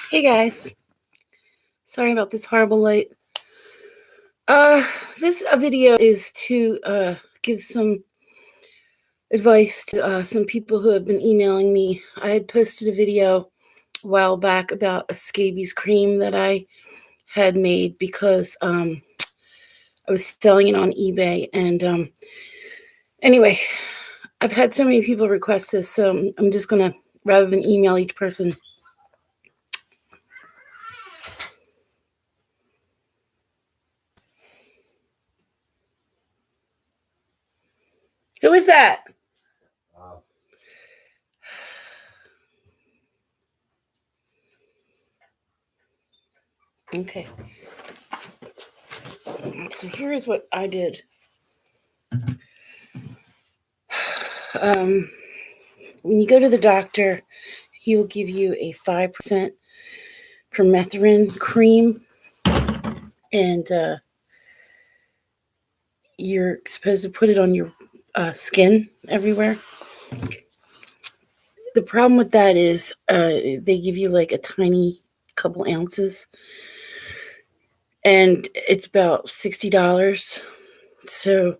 Hey guys, sorry about this horrible light. This video is to give some advice to some people who have been emailing me. I had posted a video a while back about a scabies cream that I had made because I was selling it on eBay. And anyway, I've had so many people request this, so I'm just gonna, rather than email each person. Who is that? Okay. So here's what I did. When you go to the doctor, he will give you a 5% permethrin cream, and you're supposed to put it on your skin everywhere. The problem with that is they give you like a tiny couple ounces, and it's about $60. So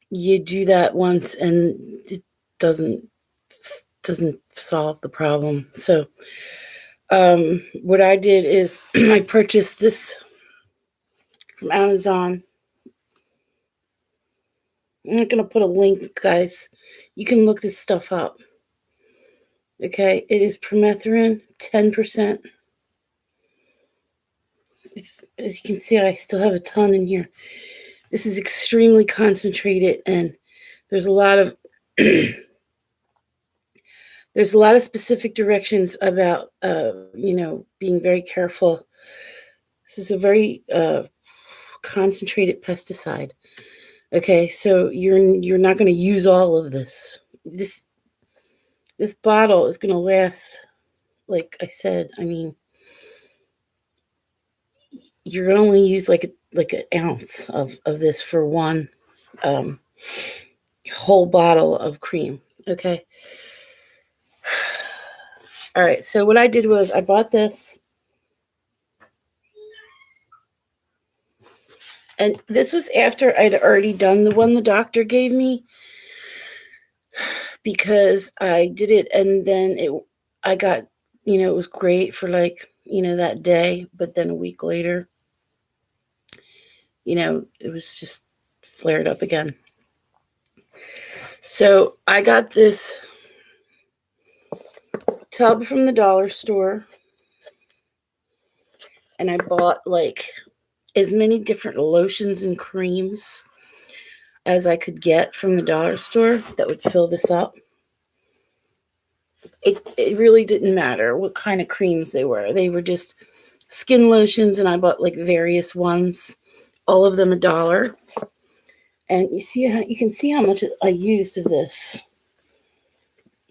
you do that once, and it doesn't solve the problem. So what I did is I purchased this from Amazon. I'm not going to put a link, guys. You can look this stuff up. Okay, it is permethrin, 10%. As you can see, I still have a ton in here. This is extremely concentrated, and there's a lot of there's a lot of specific directions about being very careful. This is a very concentrated pesticide. Okay, so you're not going to use all of this. This bottle is going to last, like I said, I mean, you're going to only use like an ounce of this for one whole bottle of cream. Okay. All right, so what I did was I bought this. And this was after I'd already done the one the doctor gave me, because I did it and then I got, it was great for like, that day, but then a week later, it was just flared up again. So I got this tub from the dollar store, and I bought like as many different lotions and creams as I could get from the dollar store that would fill this up. It really didn't matter what kind of creams they were. They were just skin lotions, and I bought like various ones, all of them $1. And you can see how much I used of this.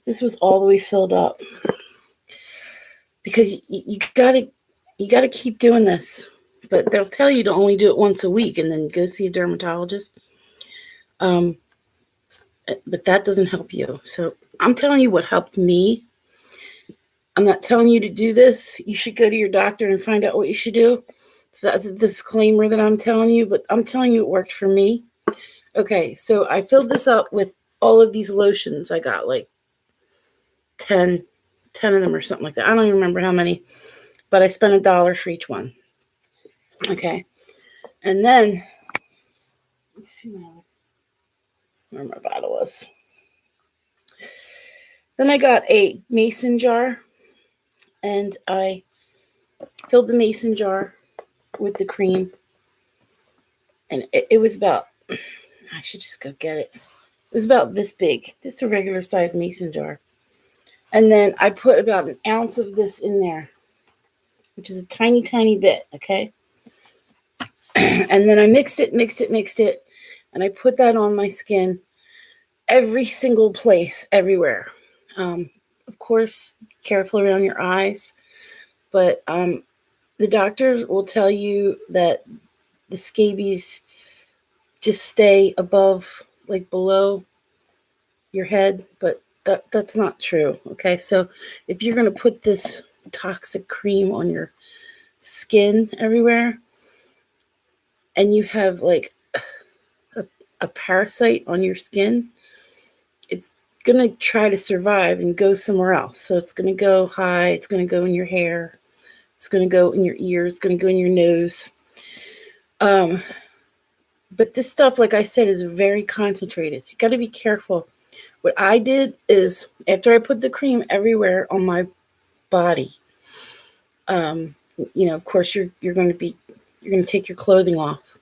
This was all the way filled up, because you gotta keep doing this. But they'll tell you to only do it once a week and then go see a dermatologist. But that doesn't help you. So I'm telling you what helped me. I'm not telling you to do this. You should go to your doctor and find out what you should do. So that's a disclaimer that I'm telling you, but I'm telling you it worked for me. Okay, so I filled this up with all of these lotions. I got like 10 of them or something like that. I don't even remember how many, but I spent $1 for each one. Okay, and then let's see where my bottle was. Then I got a mason jar, and I filled the mason jar with the cream, and it was about, I should just go get it. It was about this big, just a regular size mason jar. And then I put about an ounce of this in there, which is a tiny, tiny bit, okay? And then I mixed it, and I put that on my skin, every single place, everywhere. Of course, careful around your eyes, but the doctor will tell you that the scabies just stay above, like below your head, but that's not true. Okay, so if you're going to put this toxic cream on your skin everywhere, and you have like a parasite on your skin, it's going to try to survive and go somewhere else. So it's going to go high, it's going to go in your hair, it's going to go in your ears, it's going to go in your nose. But this stuff, like I said, is very concentrated. So you got to be careful. What I did is, after I put the cream everywhere on my body, of course you're going to take your clothing off.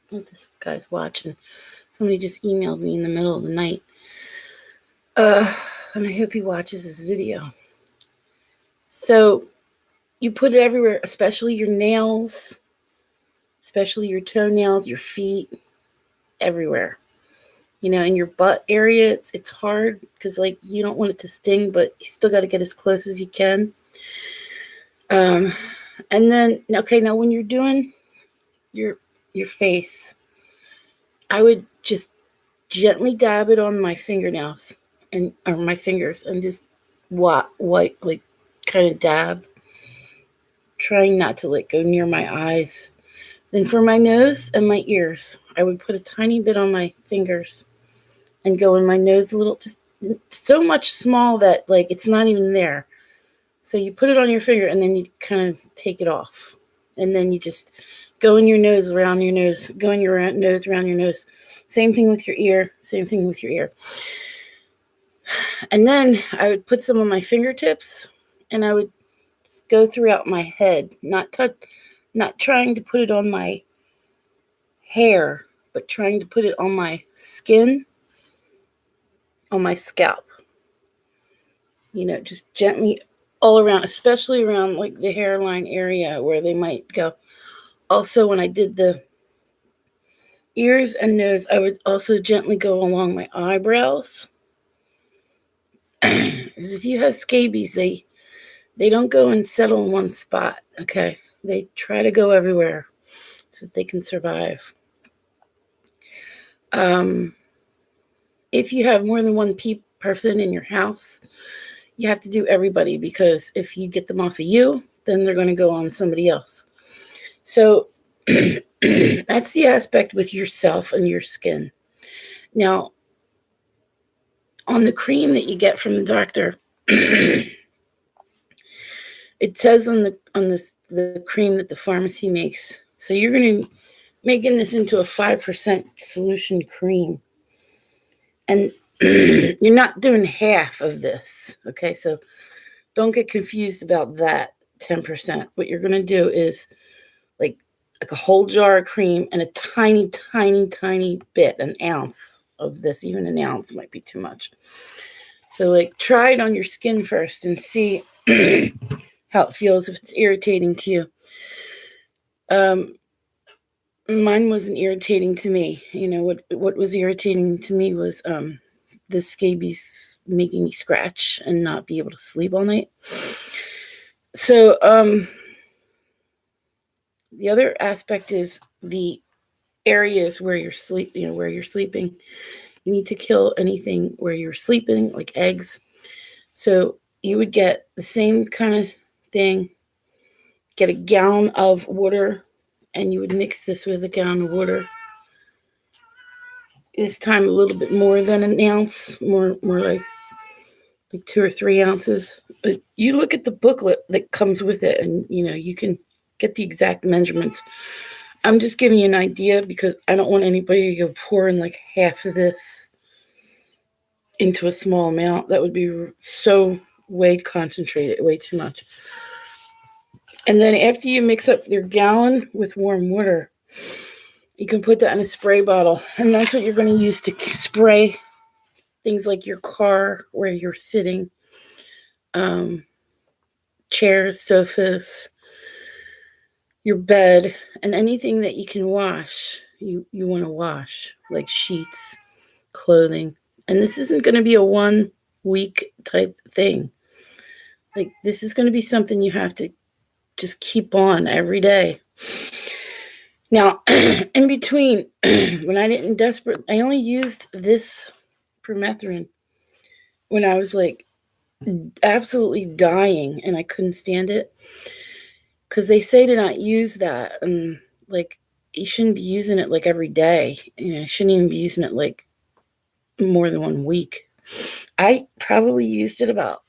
This guy's watching. Somebody just emailed me in the middle of the night. And I hope he watches this video. So you put it everywhere, especially your nails, especially your toenails, your feet, everywhere. In your butt area, it's hard because like you don't want it to sting, but you still got to get as close as you can. And then, okay, now when you're doing your face, I would just gently dab it on my fingernails or my fingers and just wipe, like kind of dab, trying not to go near my eyes. Then for my nose and my ears, I would put a tiny bit on my fingers and go in my nose a little, just so much small that it's not even there. So you put it on your finger and then you kind of take it off. And then you just go in your nose, around your nose, go in your nose, around your nose. Same thing with your ear, same thing with your ear. And then I would put some on my fingertips and I would just go throughout my head, not trying to put it on my hair, but trying to put it on my skin, on my scalp. Just gently all around, especially around the hairline area where they might go. Also, when I did the ears and nose, I would also gently go along my eyebrows. Because if you have scabies, they don't go and settle in one spot, okay? They try to go everywhere so that they can survive. If you have more than one person in your house, you have to do everybody, because if you get them off of you, then they're going to go on somebody else. So that's the aspect with yourself and your skin. Now, on the cream that you get from the doctor, it says on the cream that the pharmacy makes. So you're going to making this into a 5% solution cream, and you're not doing half of this. Okay, so don't get confused about that 10%. What you're going to do is like a whole jar of cream and a tiny, tiny, tiny bit, an ounce of this. Even an ounce might be too much. So try it on your skin first and see how it feels, if it's irritating to you. Mine wasn't irritating to me. What was irritating to me was the scabies making me scratch and not be able to sleep all night. So the other aspect is the areas where you're where you're sleeping. You need to kill anything where you're sleeping, like eggs. So you would get the same kind of thing. Get a gallon of water, and you would mix this with a gallon of water. This time a little bit more than an ounce, more like 2 or 3 ounces. But you look at the booklet that comes with it, and you can get the exact measurements. I'm just giving you an idea because I don't want anybody to go pouring half of this into a small amount. That would be so way concentrated, way too much. And then after you mix up your gallon with warm water, you can put that in a spray bottle, and that's what you're going to use to spray things like your car where you're sitting, chairs, sofas, your bed, and anything that you can wash. You want to wash, like sheets, clothing. And this isn't going to be a 1 week type thing. This is going to be something you have to just keep on every day. Now, in between, when I didn't I only used this permethrin when I was like absolutely dying and I couldn't stand it. Because they say to not use that. And like, you shouldn't be using it like every day. You shouldn't even be using it like more than 1 week. I probably used it about,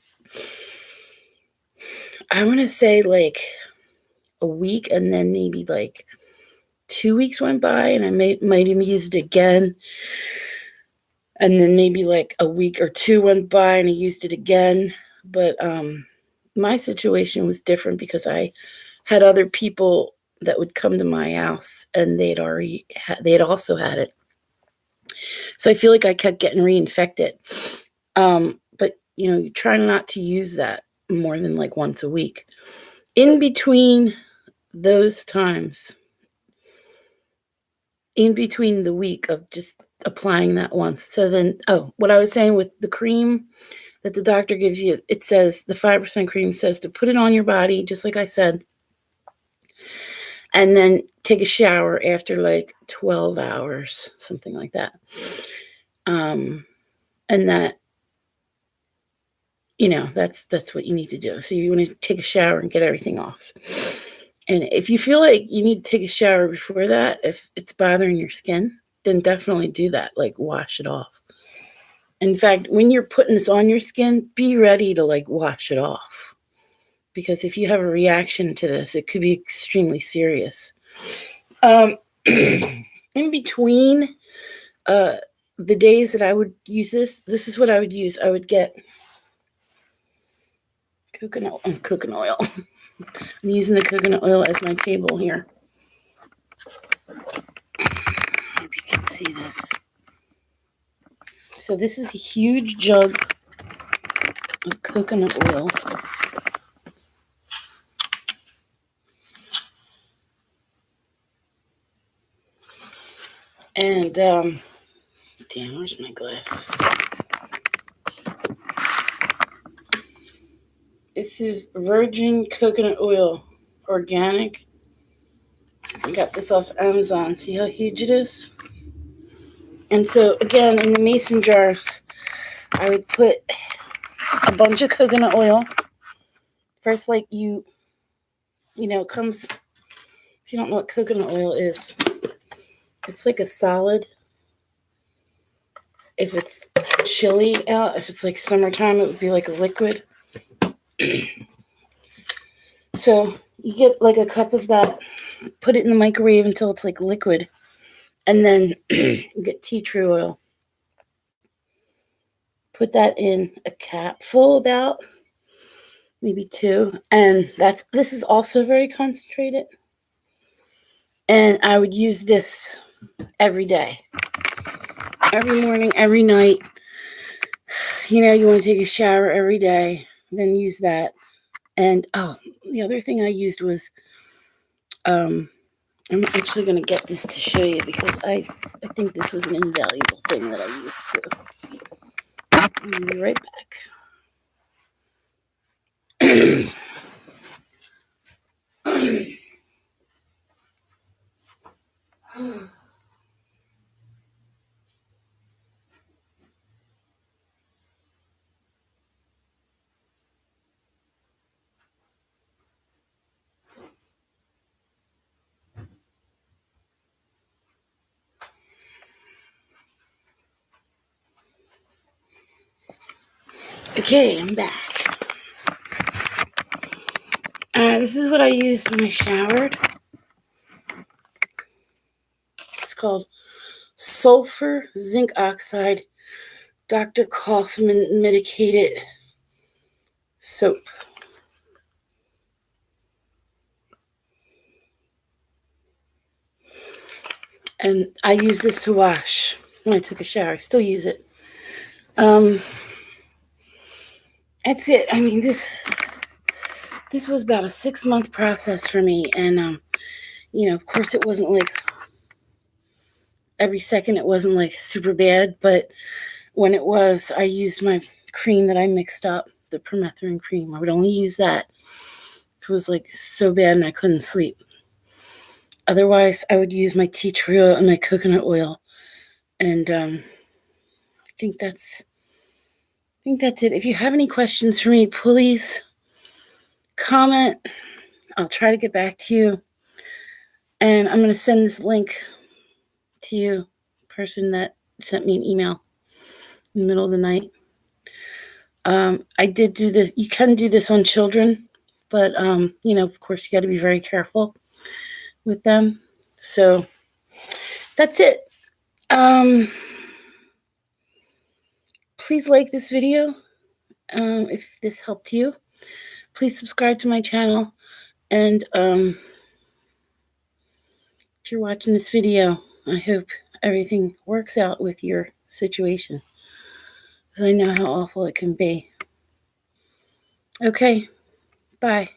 I want to say like a week, and then maybe like 2 weeks went by and I might even use it again. And then maybe like a week or two went by and I used it again. But my situation was different because I had other people that would come to my house and they had also had it. So I feel like I kept getting reinfected. But you try not to use that more than like once a week. In between those times, in between the week of just applying that once. So then, what I was saying with the cream that the doctor gives you, it says, the 5% cream says to put it on your body, just like I said, and then take a shower after like 12 hours, something like that. And that, that's what you need to do. So you want to take a shower and get everything off. And if you feel like you need to take a shower before that, if it's bothering your skin, then definitely do that. Like, wash it off. In fact, when you're putting this on your skin, be ready to like wash it off. Because if you have a reaction to this, it could be extremely serious. In between the days that I would use this is what I would use. I would get coconut oil. I'm using the coconut oil as my table here. Hope you can see this. So this is a huge jug of coconut oil. And, damn, where's my glasses? This is virgin coconut oil, organic. I got this off Amazon. See how huge it is? And so, again, in the mason jars, I would put a bunch of coconut oil. First, like it comes, if you don't know what coconut oil is, it's like a solid. If it's chilly out, if it's like summertime, it would be like a liquid. So you get like a cup of that, put it in the microwave until it's like liquid, and then you get tea tree oil. Put that in a capful, about maybe 2, and this is also very concentrated. And I would use this every day, every morning, every night. You want to take a shower every day, then use that. And the other thing I used was, I'm actually going to get this to show you because I think this was an invaluable thing that I used too. I'll be right back. Okay, I'm back. This is what I used when I showered. It's called sulfur zinc oxide Dr. Kaufman medicated soap. And I use this to wash when I took a shower. I still use it. That's it. I mean, this was about a 6-month process for me. And, of course it wasn't like every second, it wasn't like super bad. But when it was, I used my cream that I mixed up, the permethrin cream. I would only use that if it was like so bad and I couldn't sleep. Otherwise, I would use my tea tree oil and my coconut oil. And I think that's think that's it. If you have any questions for me, please comment. I'll try to get back to you. And I'm going to send this link to you, person that sent me an email in the middle of the night. I did do this. You can do this on children, but, of course, you got to be very careful with them. So that's it. Please like this video if this helped you. Please subscribe to my channel. And if you're watching this video, I hope everything works out with your situation, because I know how awful it can be. Okay, bye.